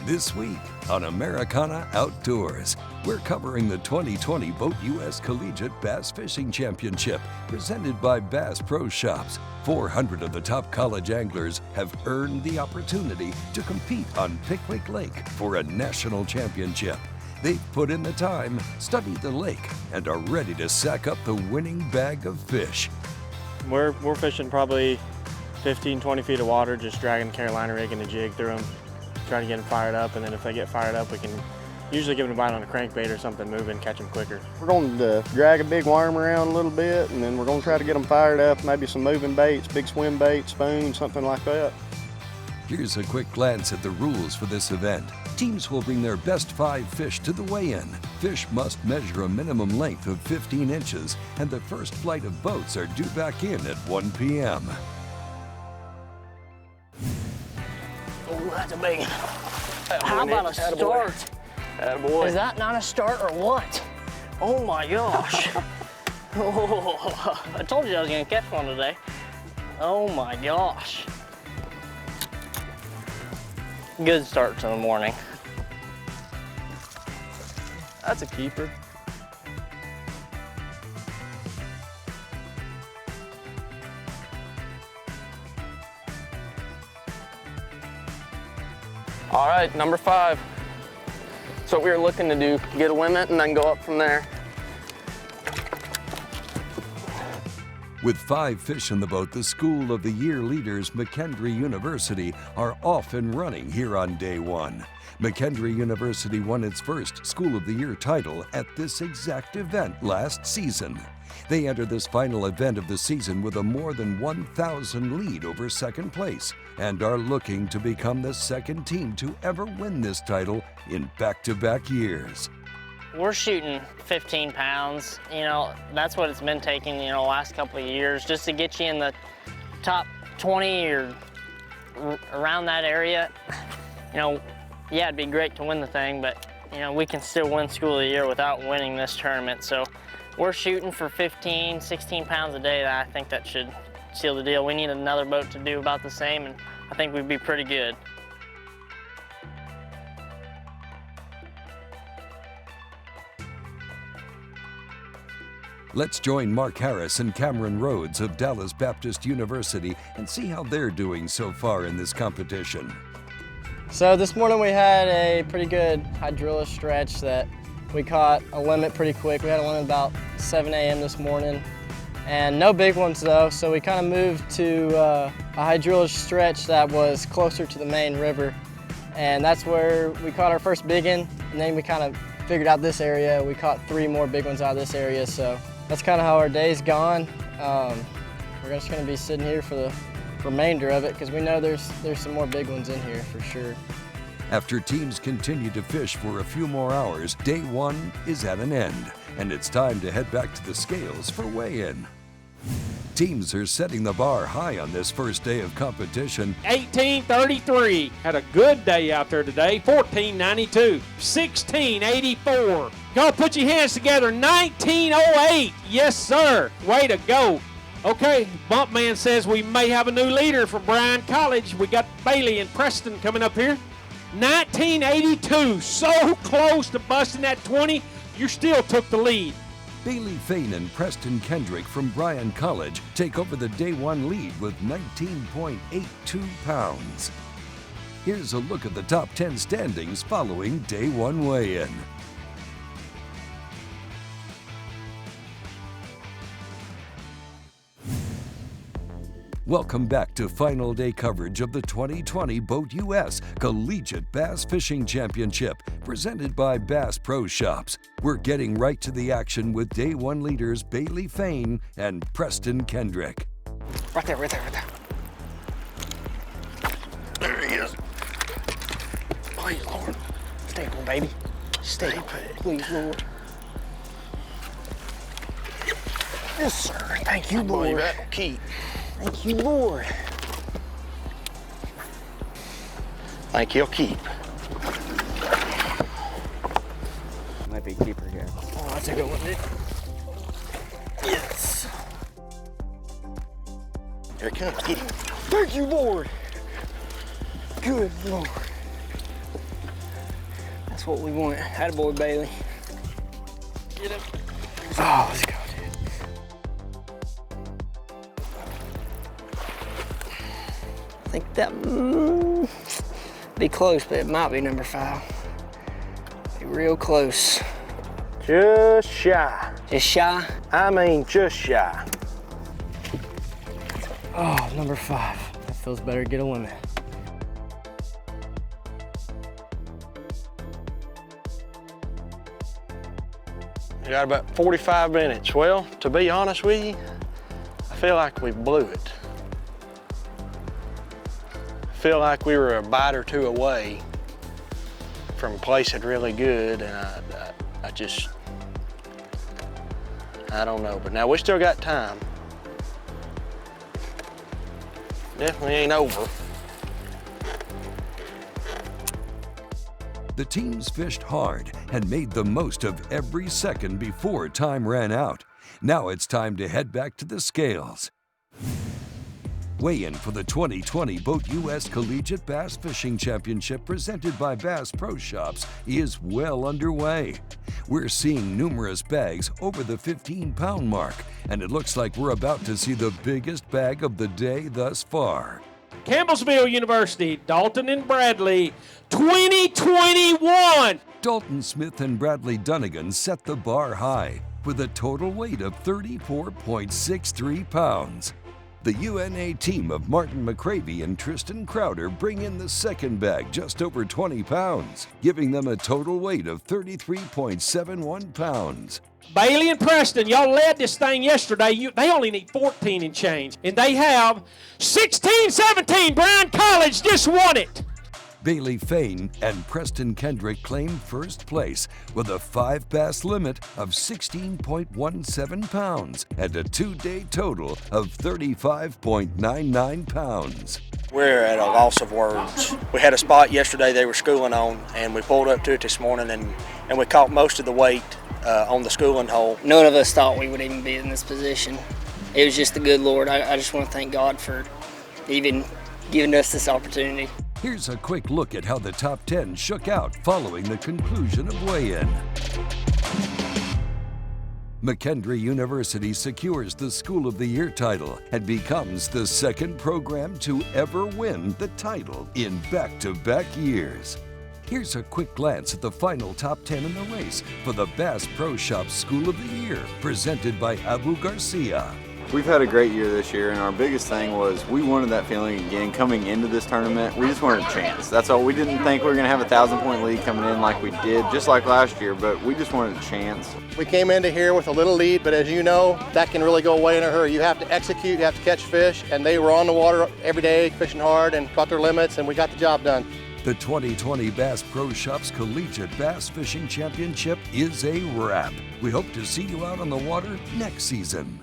This week on Americana Outdoors, we're covering the 2020 BoatUS Collegiate Bass Fishing Championship presented by Bass Pro Shops. 400 of the top college anglers have earned the opportunity to compete on Pickwick Lake for a national championship. They've put in the time, studied the lake, and are ready to sack up the winning bag of fish. We're fishing probably 15, 20 feet of water, just dragging the Carolina rig and a jig through them, trying to get them fired up, and then if they get fired up, we can usually give them a bite on a crankbait or something moving, catch them quicker. We're going to drag a big worm around a little bit, and then we're going to try to get them fired up, maybe some moving baits, big swim bait, spoon, something like that. Here's a quick glance at the rules for this event. Teams will bring their best 5 fish to the weigh-in. Fish must measure a minimum length of 15 inches, and the first flight of boats are due back in at 1 p.m. Oh, that's a big one. How about a start? Attaboy. Is that not a start or what? Oh my gosh. Oh, I told you I was gonna catch one today. Oh my gosh. Good start to the morning. That's a keeper. All right, number 5. So what we were looking to do, get a limit and then go up from there. With 5 fish in the boat, the School of the Year leaders, McKendree University, are off and running here on day 1. McKendree University won its first School of the Year title at this exact event last season. They enter this final event of the season with a more than 1,000 lead over second place and are looking to become the second team to ever win this title in back-to-back years. We're shooting 15 pounds. You know, that's what it's been taking, the last couple of years, just to get you in the top 20 or around that area. Yeah, it'd be great to win the thing, but, we can still win School of the Year without winning this tournament. So we're shooting for 15, 16 pounds a day. I think that should seal the deal. We need another boat to do about the same, and I think we'd be pretty good. Let's join Mark Harris and Cameron Rhodes of Dallas Baptist University and see how they're doing so far in this competition. So this morning we had a pretty good hydrilla stretch that we caught a limit pretty quick. We had a limit about 7 a.m. this morning, and no big ones though, so we kind of moved to a hydrilla stretch that was closer to the main river, and that's where we caught our first big one, and then we kind of figured out this area. We caught 3 more big ones out of this area, so that's kind of how our day's gone. We're just going to be sitting here for the remainder of it because we know there's some more big ones in here for sure. After teams continue to fish for a few more hours, day 1 is at an end, and it's time to head back to the scales for weigh-in. Teams are setting the bar high on this first day of competition. 1833, had a good day out there today. 1492, 1684. Go put your hands together. 1908, yes sir, way to go. Okay, Bumpman says we may have a new leader for Bryan College. We got Bailey and Preston coming up here. 1982, so close to busting that 20, you still took the lead. Bailey, Fain and Preston Kendrick from Bryan College take over the day 1 lead with 19.82 pounds. Here's a look at the top 10 standings following day 1 weigh-in. Welcome back to final day coverage of the 2020 BoatUS Collegiate Bass Fishing Championship, presented by Bass Pro Shops. We're getting right to the action with day 1 leaders Bailey Fain and Preston Kendrick. Right there, right there, right there. There he is. Please, Lord. Stay on, baby. Stay on, please, Lord. Yes, sir. Thank you, I believe Lord. that'll keep. Thank you, Lord. Think he'll keep. Might be a keeper here. Oh, that's a good one, dude. Yes. Here it comes. Get him. Thank you, Lord. Good Lord. That's what we want. Attaboy, Bailey. Get him. Oh, let's go, dude. I think that be close, but it might be number 5. Be real close. Just shy. Just shy? I mean, just shy. Oh, number 5. That feels better. Get a limit. We got about 45 minutes. Well, to be honest with you, I feel like we blew it. I feel like we were a bite or 2 away from placing really good, and I don't know. But now we still got time. Definitely ain't over. The teams fished hard and made the most of every second before time ran out. Now it's time to head back to the scales. Weigh-in for the 2020 BoatUS Collegiate Bass Fishing Championship presented by Bass Pro Shops is well underway. We're seeing numerous bags over the 15-pound mark, and it looks like we're about to see the biggest bag of the day thus far. Campbellsville University, Dalton and Bradley, 2021. Dalton Smith and Bradley Dunnigan set the bar high with a total weight of 34.63 pounds. The UNA team of Martin McCravey and Tristan Crowder bring in the second bag just over 20 pounds, giving them a total weight of 33.71 pounds. Bailey and Preston, y'all led this thing yesterday. They only need 14 and change, and they have 16-17. Bryan College just won it. Bailey, Fain and Preston Kendrick claimed first place with a 5-bass limit of 16.17 pounds and a 2-day total of 35.99 pounds. We're at a loss of words. We had a spot yesterday they were schooling on, and we pulled up to it this morning, and we caught most of the weight on the schooling hole. None of us thought we would even be in this position. It was just the good Lord. I just want to thank God for even giving us this opportunity. Here's a quick look at how the top 10 shook out following the conclusion of weigh-in. McKendree University secures the School of the Year title and becomes the second program to ever win the title in back-to-back years. Here's a quick glance at the final top 10 in the race for the Bass Pro Shops School of the Year, presented by Abu Garcia. We've had a great year this year, and our biggest thing was we wanted that feeling again coming into this tournament. We just wanted a chance. That's all. We didn't think we were going to have a 1,000-point lead coming in like we did, just like last year, but we just wanted a chance. We came into here with a little lead, but as you know, that can really go away in a hurry. You have to execute, you have to catch fish, and they were on the water every day, fishing hard, and caught their limits, and we got the job done. The 2020 Bass Pro Shops Collegiate Bass Fishing Championship is a wrap. We hope to see you out on the water next season.